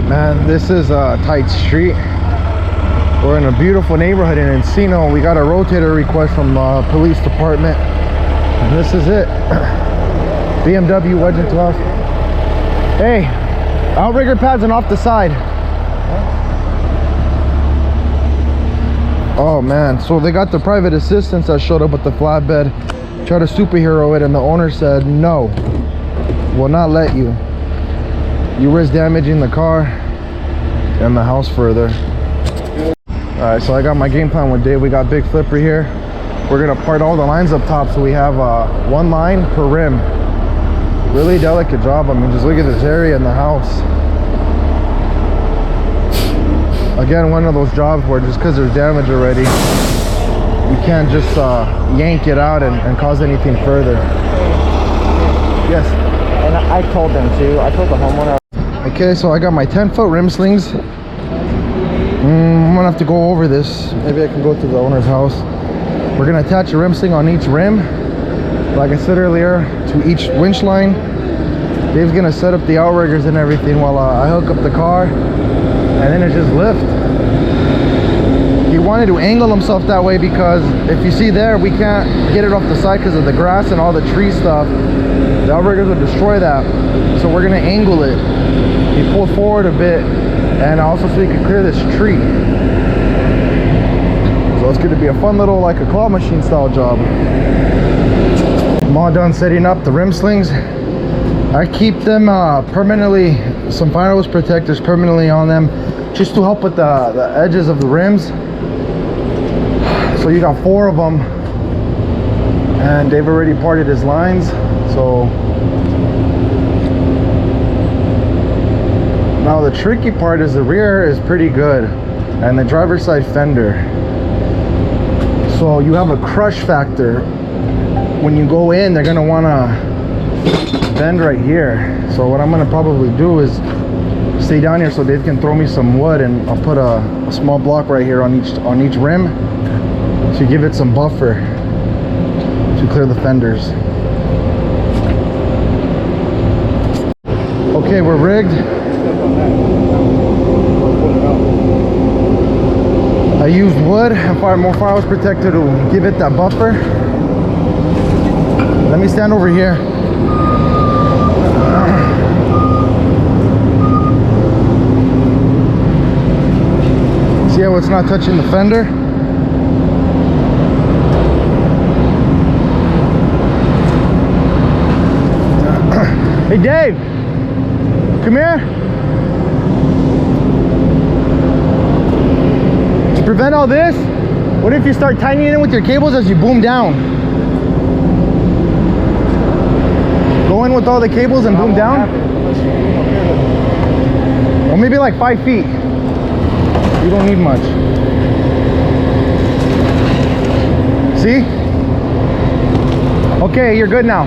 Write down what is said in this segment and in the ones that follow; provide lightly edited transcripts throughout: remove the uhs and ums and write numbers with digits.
Man, this is a tight street. We're in a beautiful neighborhood in Encino. We got a rotator request from the police department, and this is it. BMW wedge into us. Hey, outrigger pads and off the side. Oh man, so they got the private assistance that showed up with the flatbed, tried to superhero it, and the owner said no, will not let you. You risk damaging the car and the house further. All right, so I got my game plan with Dave. We got big flipper here. We're gonna part all the lines up top so we have one line per rim. Really delicate job. I mean, just look at this area in the house. Again, one of those jobs where just because there's damage already, you can't just yank it out and cause anything further. Yes. And I told them too. I told the homeowner. Okay, so I got my 10-foot rim slings. I'm gonna have to go over this. Maybe I can go to the owner's house. We're gonna attach a rim sling on each rim, like I said earlier, to each winch line. Dave's gonna set up the outriggers and everything while I hook up the car, and then it just lift. He wanted to angle himself that way because if you see there, we can't get it off the side because of the grass and all the tree stuff. The outriggers would destroy that, so we're gonna angle it. He pulled forward a bit, and also so he could clear this tree. So it's gonna be a fun little, like a claw machine style job. I'm all done setting up the rim slings. I keep them permanently, some firehose protectors permanently on them, just to help with the edges of the rims. So you got 4 of them, and they've already parted his lines. So now the tricky part is the rear is pretty good, and the driver's side fender. So you have a crush factor. When you go in, they're gonna wanna bend right here. So what I'm gonna probably do is stay down here so Dave can throw me some wood, and I'll put a small block right here on each rim to give it some buffer to clear the fenders. Okay, we're rigged. I used wood and more firehose protector to give it that buffer. Let me stand over here. See how it's not touching the fender? Hey Dave, come here. To prevent all this, what if you start tightening it with your cables as you boom down? Go in with all the cables and boom down? Or maybe like 5 feet. You don't need much. See? Okay, you're good now.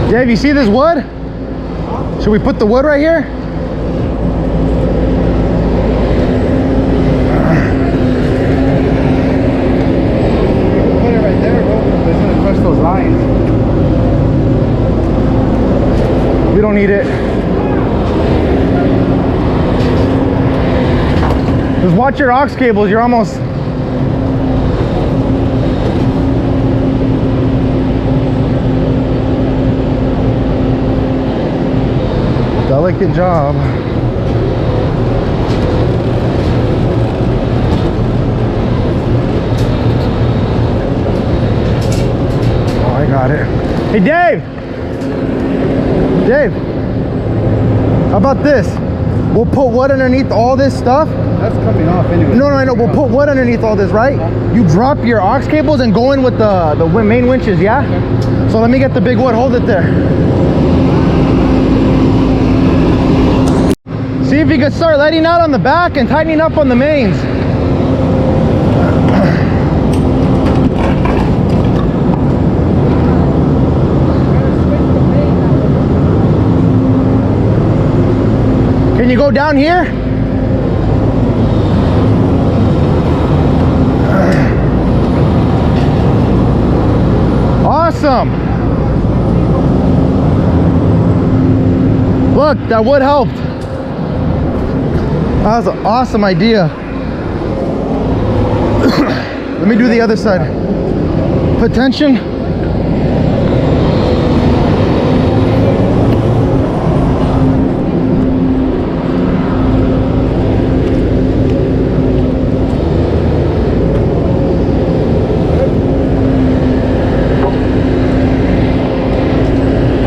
Dave, you see this wood? Should we put the wood right here? Put it right there, bro. It's gonna crush those lines. We don't need it. Just watch your aux cables. You're almost... Delicate job. Oh, I got it. Hey, Dave! Dave, how about this? We'll put wood underneath all this stuff. That's coming off anyway. No, I know. We'll put wood underneath all this, right? You drop your aux cables and go in with the main winches, yeah? Okay. So let me get the big wood. Hold it there. See if you can start letting out on the back and tightening up on the mains. Can you go down here? Awesome. Look, that wood helped. That was an awesome idea. Let me do the other side. Put tension.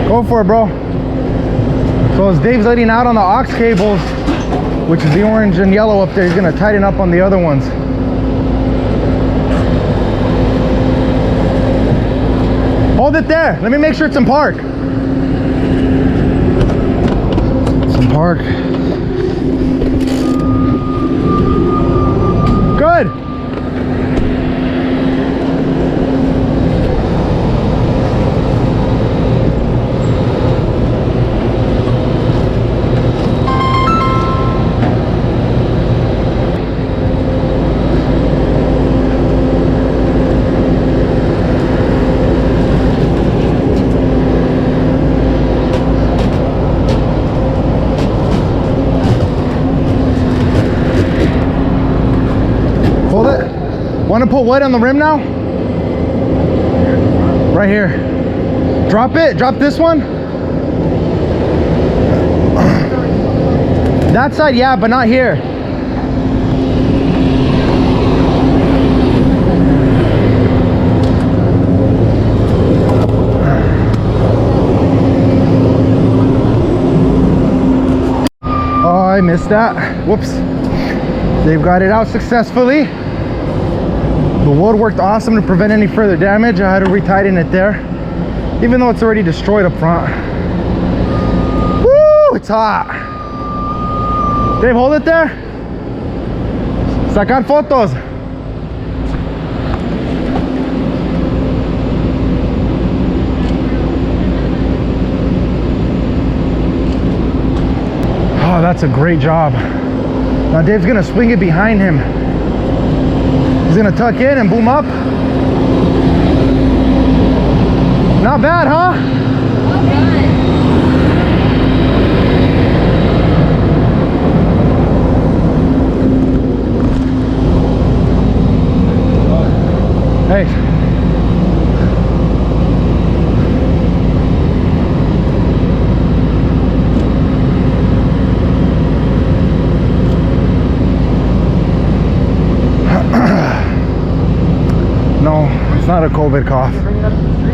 Go for it, bro. So as Dave's letting out on the aux cables, which is the orange and yellow up there, he's gonna tighten up on the other ones. Hold it there. Let me make sure it's in park. It's in park. Good. Want to put wood on the rim now? Right here. Drop it. Drop this one. That side, yeah, but not here. Oh, I missed that. Whoops. They've got it out successfully. The wood worked awesome to prevent any further damage. I had to retighten it there, even though it's already destroyed up front. Woo, it's hot. Dave, hold it there. Sacar fotos. Oh, that's a great job. Now Dave's gonna swing it behind him. He's gonna tuck in and boom up. Not bad, huh? Not bad. Hey. No, it's not a COVID cough.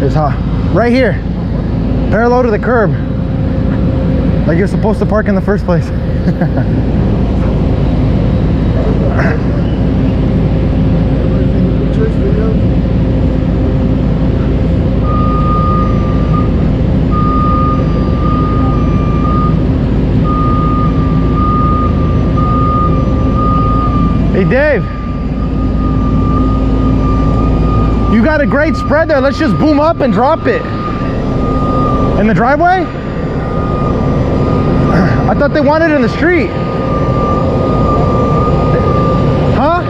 It's hot. Right here. Parallel to the curb. Like you're supposed to park in the first place. Hey Dave, you got a great spread there. Let's just boom up and drop it. In the driveway? I thought they wanted it in the street. Huh?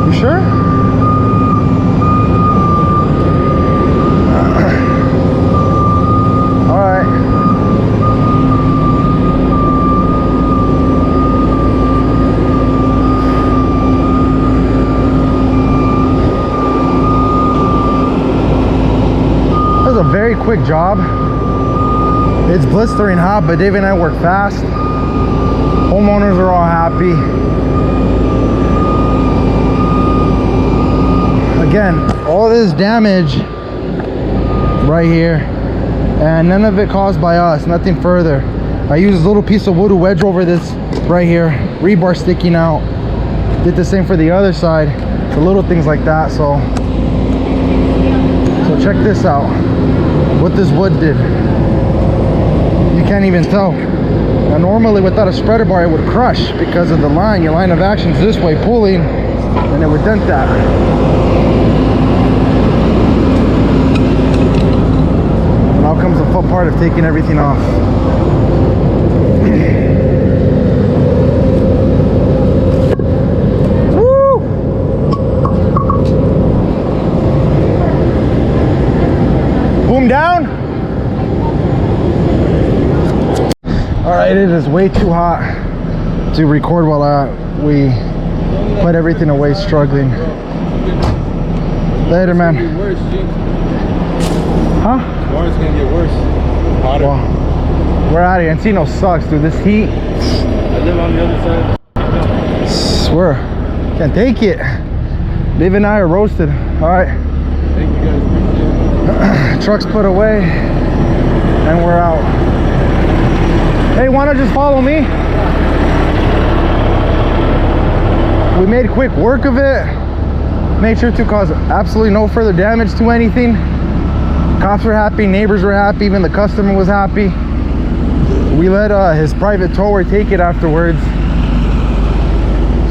You sure? All right. A very quick job. It's blistering hot, but Dave and I work fast. Homeowners are all happy. Again, all this damage right here, and none of it caused by us, nothing further. I used a little piece of wood to wedge over this right here, rebar sticking out. Did the same for the other side. So little things like that. So check this out, what this wood did. You can't even tell. Now normally without a spreader bar it would crush because of the line. Your line of action is this way, pulling, and it would dent that. Now comes the fun part of taking everything off. Woo! Boom down. All right, it is way too hot to record while we put everything away, struggling. Later, man. Huh? Tomorrow's gonna get worse. Hotter. Well, we're out of here. Encino sucks, dude. This heat. I live on the other side. Swear, can't take it. Dave and I are roasted. All right. Thank you guys. Appreciate it. Truck's put away, and we're out. Hey, wanna just follow me? We made quick work of it. Made sure to cause absolutely no further damage to anything. Cops were happy, neighbors were happy, even the customer was happy. We let his private tower take it afterwards.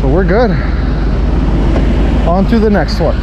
So we're good. On to the next one.